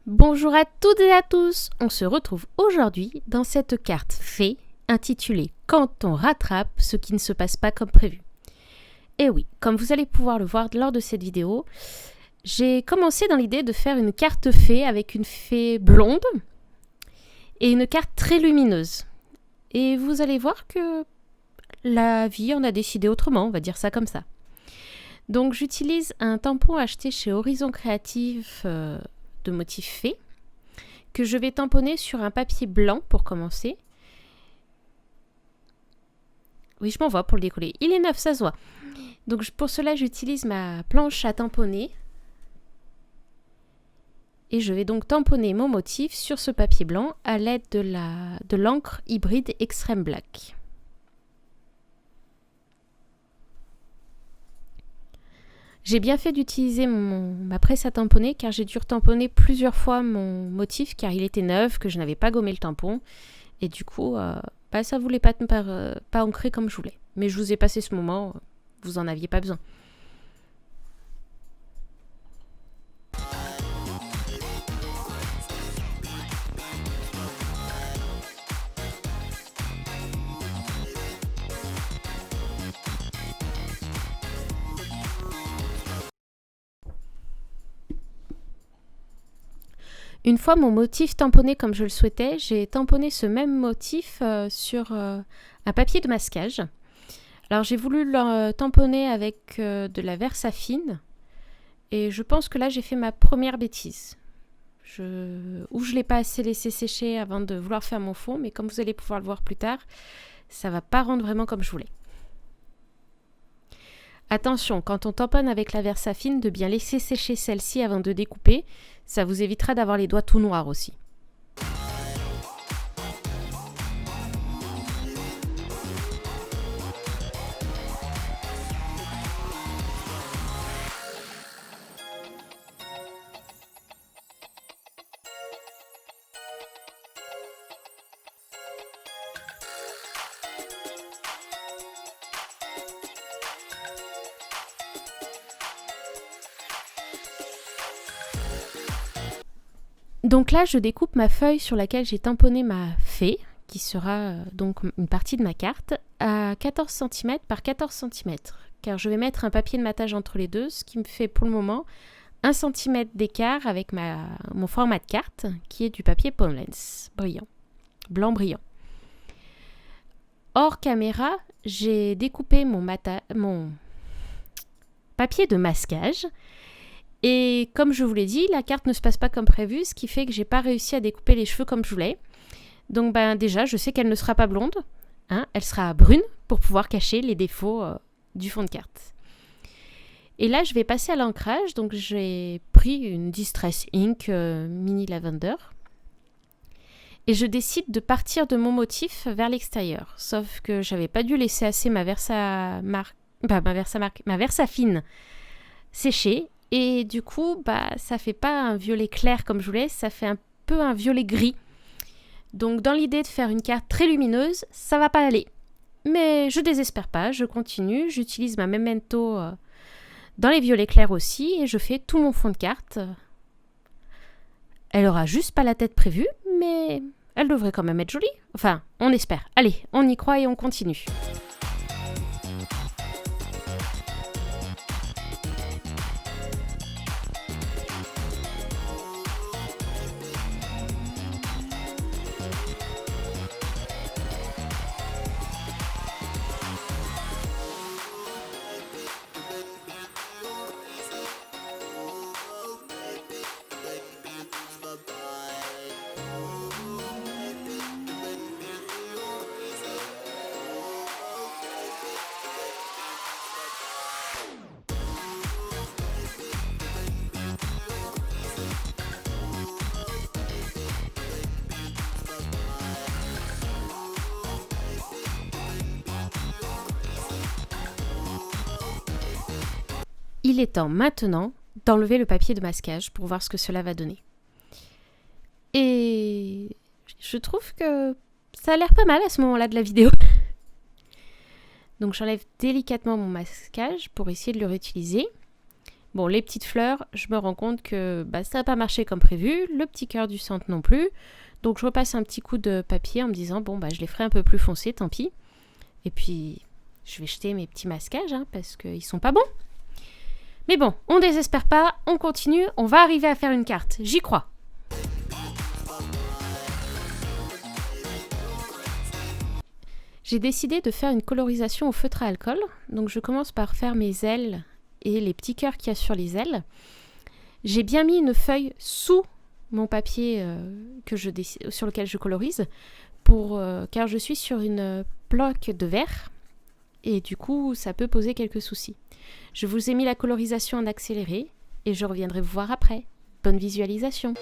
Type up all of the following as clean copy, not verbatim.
Bonjour à toutes et à tous, on se retrouve aujourd'hui dans cette carte fée intitulée « Quand on rattrape ce qui ne se passe pas comme prévu ». Et oui, comme vous allez pouvoir le voir lors de cette vidéo, j'ai commencé dans l'idée de faire une carte fée avec une fée blonde et une carte très lumineuse. Et vous allez voir que la vie en a décidé autrement, on va dire ça comme ça. Donc j'utilise un tampon acheté chez Horizon Créatif de motif fée, que je vais tamponner sur un papier blanc pour commencer. Oui, je m'envoie pour le décoller. Il est neuf, ça se voit. Donc pour cela, j'utilise ma planche à tamponner. Et je vais donc tamponner mon motif sur ce papier blanc à l'aide de l'encre hybride Extreme Black. J'ai bien fait d'utiliser ma presse à tamponner car j'ai dû retamponner plusieurs fois mon motif car il était neuf, que je n'avais pas gommé le tampon. Et du coup, ça ne voulait pas ancrer comme je voulais. Mais je vous ai passé ce moment, vous n'en aviez pas besoin. Une fois mon motif tamponné comme je le souhaitais, j'ai tamponné ce même motif sur un papier de masquage. Alors j'ai voulu le tamponner avec de la Versafine et je pense que là j'ai fait ma première bêtise. Ou je ne l'ai pas assez laissé sécher avant de vouloir faire mon fond, mais comme vous allez pouvoir le voir plus tard, ça ne va pas rendre vraiment comme je voulais. Attention, quand on tamponne avec la Versafine, de bien laisser sécher celle-ci avant de découper, ça vous évitera d'avoir les doigts tout noirs aussi. Donc là, je découpe ma feuille sur laquelle j'ai tamponné ma fée, qui sera donc une partie de ma carte, à 14 cm par 14 cm, car je vais mettre un papier de matage entre les deux, ce qui me fait pour le moment 1 cm d'écart avec mon format de carte, qui est du papier Poundlands, blanc brillant. Hors caméra, j'ai découpé mon papier de masquage. Et comme je vous l'ai dit, la carte ne se passe pas comme prévu, ce qui fait que j'ai pas réussi à découper les cheveux comme je voulais. Donc déjà, je sais qu'elle ne sera pas blonde, elle sera brune pour pouvoir cacher les défauts du fond de carte. Et là, je vais passer à l'ancrage, donc j'ai pris une Distress Ink Mini Lavender. Et je décide de partir de mon motif vers l'extérieur. Sauf que j'avais pas dû laisser assez ma Versafine sécher. Et du coup, ça fait pas un violet clair comme je voulais, ça fait un peu un violet gris. Donc dans l'idée de faire une carte très lumineuse, ça va pas aller. Mais je désespère pas, je continue, j'utilise ma Memento dans les violets clairs aussi et je fais tout mon fond de carte. Elle aura juste pas la tête prévue, mais elle devrait quand même être jolie. Enfin, on espère. Allez, on y croit et on continue. Il est temps maintenant d'enlever le papier de masquage pour voir ce que cela va donner. Et je trouve que ça a l'air pas mal à ce moment-là de la vidéo. Donc j'enlève délicatement mon masquage pour essayer de le réutiliser. Bon, les petites fleurs, je me rends compte que ça n'a pas marché comme prévu, le petit cœur du centre non plus. Donc je repasse un petit coup de papier en me disant, je les ferai un peu plus foncés, tant pis. Et puis, je vais jeter mes petits masquages, parce qu'ils sont pas bons. Mais bon, on désespère pas, on continue, on va arriver à faire une carte, j'y crois. J'ai décidé de faire une colorisation au feutre à alcool. Donc je commence par faire mes ailes et les petits cœurs qu'il y a sur les ailes. J'ai bien mis une feuille sous mon papier sur lequel je colorise, car je suis sur une plaque de verre et du coup ça peut poser quelques soucis. Je vous ai mis la colorisation en accéléré et je reviendrai vous voir après. Bonne visualisation!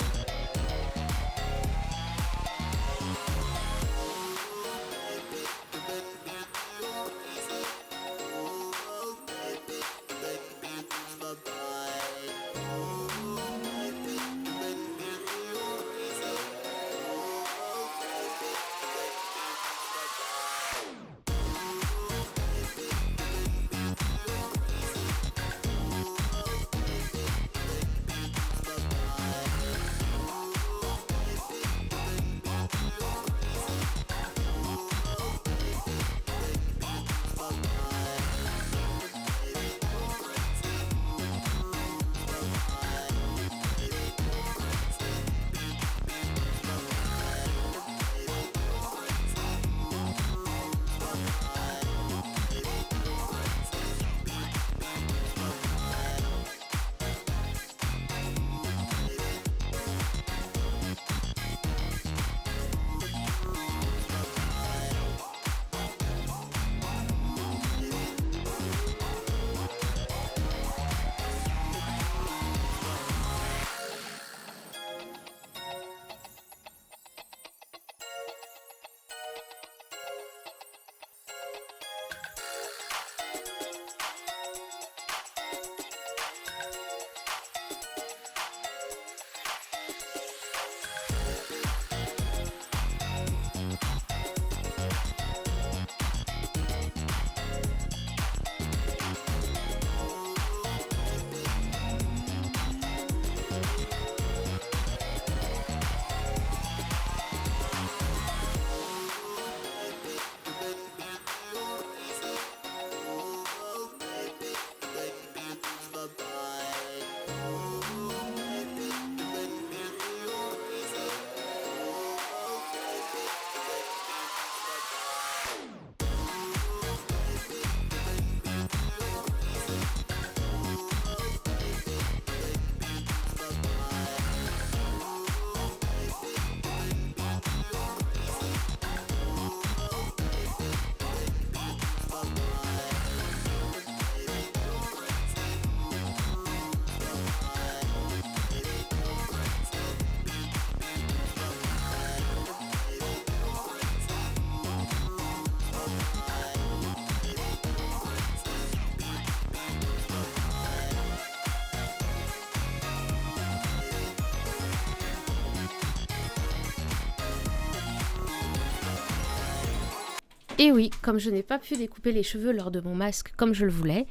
Et oui, comme je n'ai pas pu découper les cheveux lors de mon masque comme je le voulais,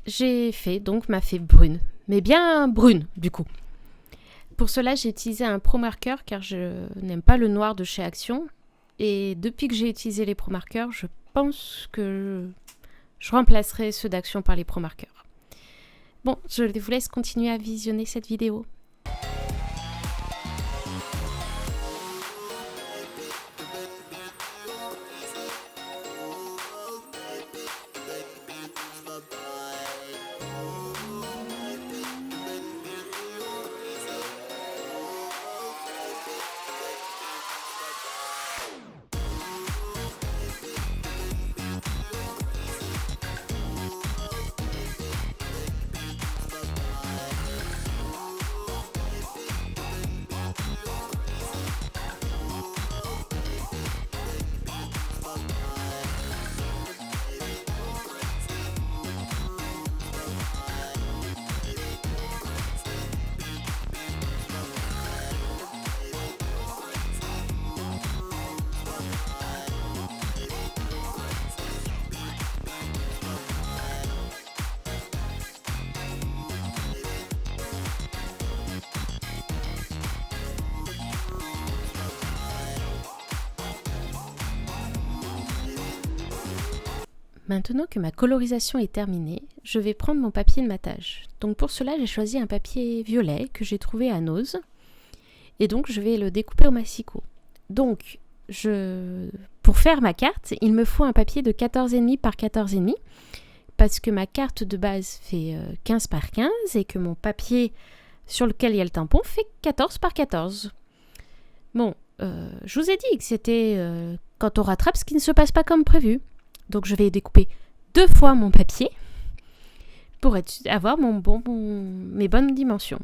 j'ai fait donc ma fée brune. Mais bien brune, du coup. Pour cela, j'ai utilisé un Pro Marker car je n'aime pas le noir de chez Action. Et depuis que j'ai utilisé les Pro Markers, je pense que je remplacerai ceux d'Action par les Pro Markers. Bon, je vous laisse continuer à visionner cette vidéo. Maintenant que ma colorisation est terminée, je vais prendre mon papier de matage. Donc pour cela, j'ai choisi un papier violet que j'ai trouvé à Nose. Et donc je vais le découper au massicot. Donc pour faire ma carte, il me faut un papier de 14,5 par 14,5 parce que ma carte de base fait 15 par 15 et que mon papier sur lequel il y a le tampon fait 14 par 14. Bon, je vous ai dit que c'était quand on rattrape ce qui ne se passe pas comme prévu. Donc je vais découper 2 fois mon papier pour avoir mes bonnes dimensions.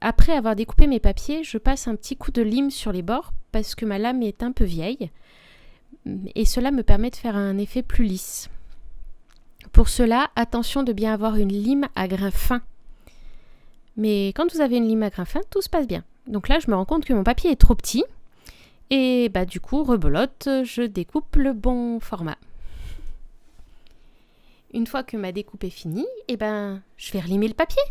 Après avoir découpé mes papiers, je passe un petit coup de lime sur les bords parce que ma lame est un peu vieille et cela me permet de faire un effet plus lisse. Pour cela, attention de bien avoir une lime à grain fin. Mais quand vous avez une lime à grain fin, tout se passe bien. Donc là, je me rends compte que mon papier est trop petit et du coup, rebelote, je découpe le bon format. Une fois que ma découpe est finie, je vais relimer le papier.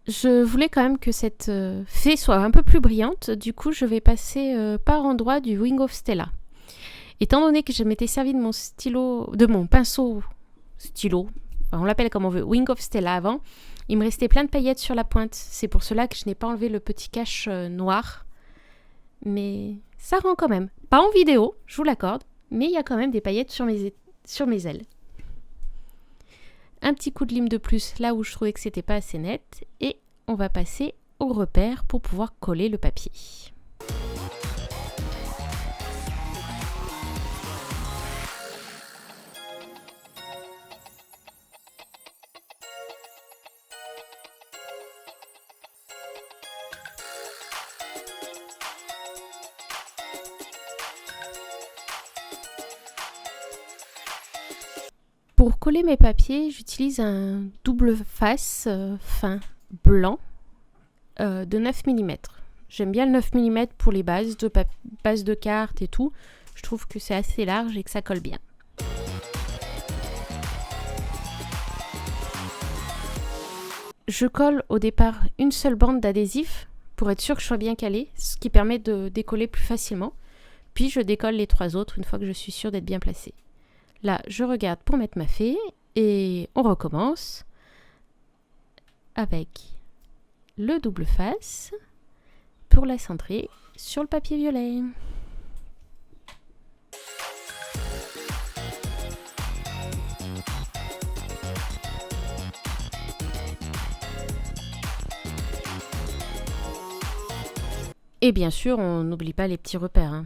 Je voulais quand même que cette fée soit un peu plus brillante, du coup je vais passer par endroit du Wing of Stella. Étant donné que je m'étais servi de mon pinceau stylo, on l'appelle comme on veut, Wing of Stella avant, il me restait plein de paillettes sur la pointe. C'est pour cela que je n'ai pas enlevé le petit cache noir, mais ça rend quand même. Pas en vidéo, je vous l'accorde, mais il y a quand même des paillettes sur mes ailes. Un petit coup de lime de plus là où je trouvais que c'était pas assez net et on va passer au repère pour pouvoir coller le papier. Pour coller mes papiers, j'utilise un double face fin blanc de 9 mm. J'aime bien le 9 mm pour les bases de cartes et tout. Je trouve que c'est assez large et que ça colle bien. Je colle au départ une seule bande d'adhésif pour être sûr que je sois bien calée, ce qui permet de décoller plus facilement. Puis je décolle les 3 autres une fois que je suis sûre d'être bien placée. Là, je regarde pour mettre ma fée et on recommence avec le double face pour la centrer sur le papier violet. Et bien sûr, on n'oublie pas les petits repères.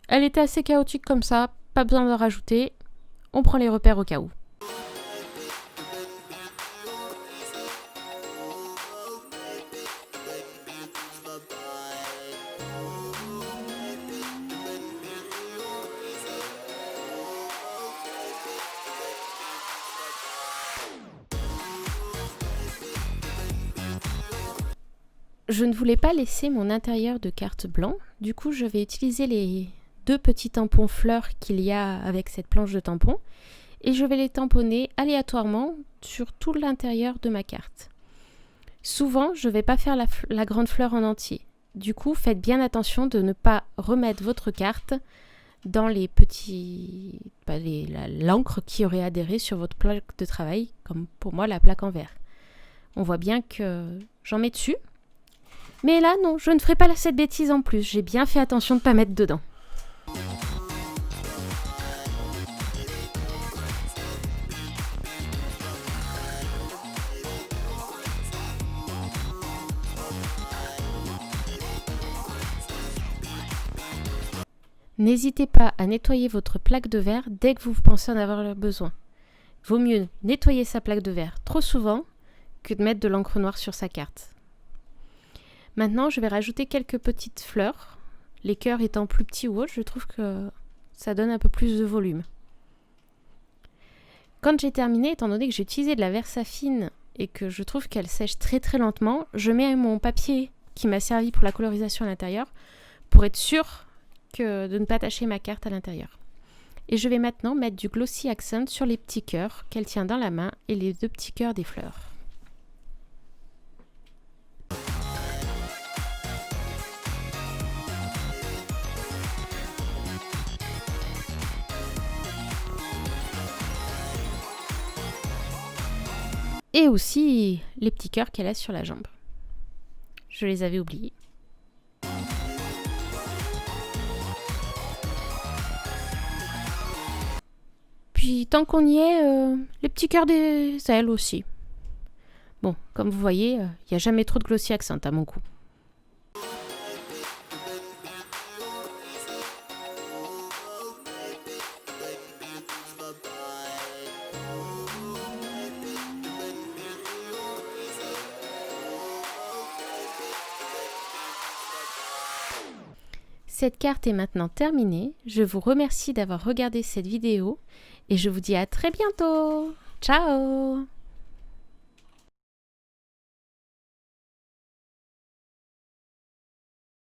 Elle était assez chaotique comme ça. Pas besoin de rajouter, on prend les repères au cas où. Je ne voulais pas laisser mon intérieur de carte blanc, du coup je vais utiliser les 2 petits tampons fleurs qu'il y a avec cette planche de tampons et je vais les tamponner aléatoirement sur tout l'intérieur de ma carte. Souvent, je ne vais pas faire la grande fleur en entier. Du coup, faites bien attention de ne pas remettre votre carte dans les petits l'encre qui aurait adhéré sur votre plaque de travail, comme pour moi la plaque en verre. On voit bien que j'en mets dessus. Mais là, non, je ne ferai pas cette bêtise en plus. J'ai bien fait attention de ne pas mettre dedans. N'hésitez pas à nettoyer votre plaque de verre dès que vous pensez en avoir besoin. Vaut mieux nettoyer sa plaque de verre trop souvent que de mettre de l'encre noire sur sa carte. Maintenant, je vais rajouter quelques petites fleurs. Les cœurs étant plus petits ou autres, je trouve que ça donne un peu plus de volume. Quand j'ai terminé, étant donné que j'ai utilisé de la Versafine et que je trouve qu'elle sèche très très lentement, je mets mon papier qui m'a servi pour la colorisation à l'intérieur pour être sûre de ne pas tacher ma carte à l'intérieur. Et je vais maintenant mettre du Glossy Accent sur les petits cœurs qu'elle tient dans la main et les 2 petits cœurs des fleurs. Et aussi les petits cœurs qu'elle a sur la jambe. Je les avais oubliés. Puis tant qu'on y est, les petits cœurs des ailes aussi. Bon, comme vous voyez, il n'y a jamais trop de Glossy Accent à mon goût. Cette carte est maintenant terminée. Je vous remercie d'avoir regardé cette vidéo et je vous dis à très bientôt. Ciao!